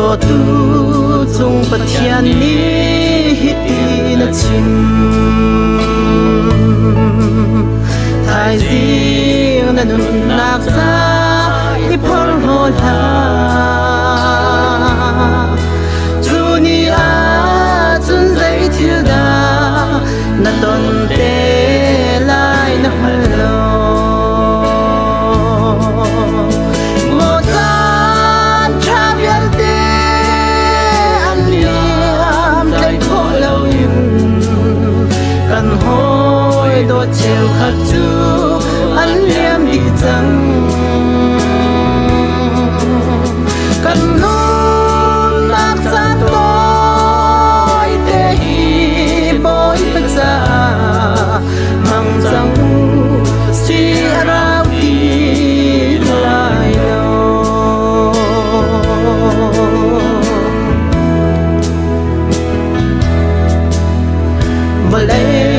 đô tu chung bát thiên ni hít na chim thái riêng na nun nạc sa đi phol hồ la chu ni a chun dây thiêu da na ton te lai na halo đôi chiều khát chú anh liêm đi chẳng cần luôn nát ra tôi để hi bối bất gia mang rằng suy ra đi lại đâu và lấy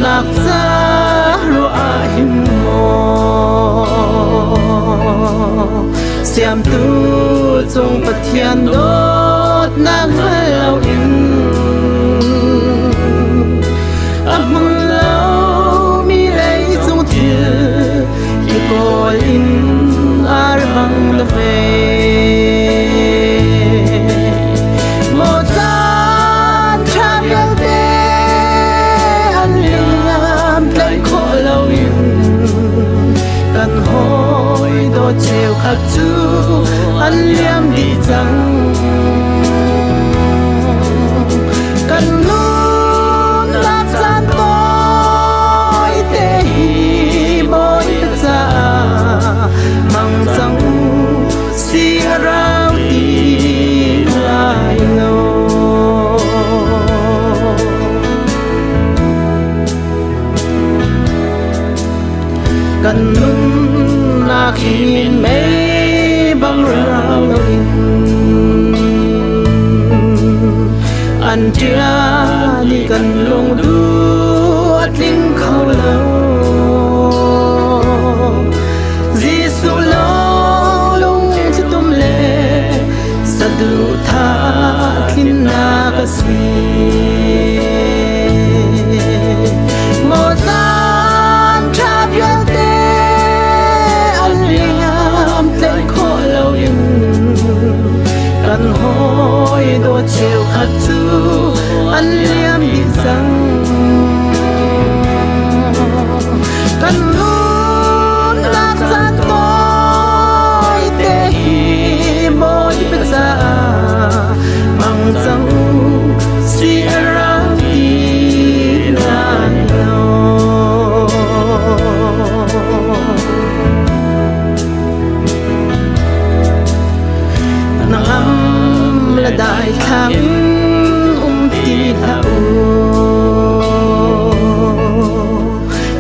nạc sa roa him mo siam tu chung bát thiên đốt nang lâu in among lâu mi lấy chung thiê hi cô in ar hang la ve chiều khát chú anh liêm đi chẳng cần luôn lát gian tôi để hi bối ra mang rằng xì rau đi lại lâu cần luôn là khi mấy băng rau in anh chưa đi cần luôn đuốt linh khâu lâu Giêsu lâu lung cho tôm lệ sa du tha linh na ka si một gian cha viên cần hối đôi chiều khát chú anh liêm đi rằng cần luôn nát ra tôi để hi bối bất gia mang rằng suy ra đi lại lâu là đại thắng ti thao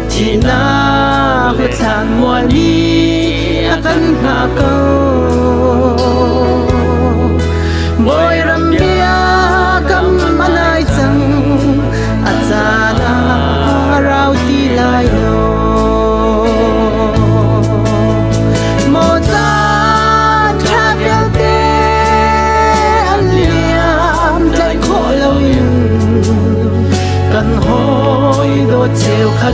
chỉ na huyết than mùa đi akan hạ câu bồi râm bia cắm malai chẳng azana rau ti lai lo cần hối đôi chiều khát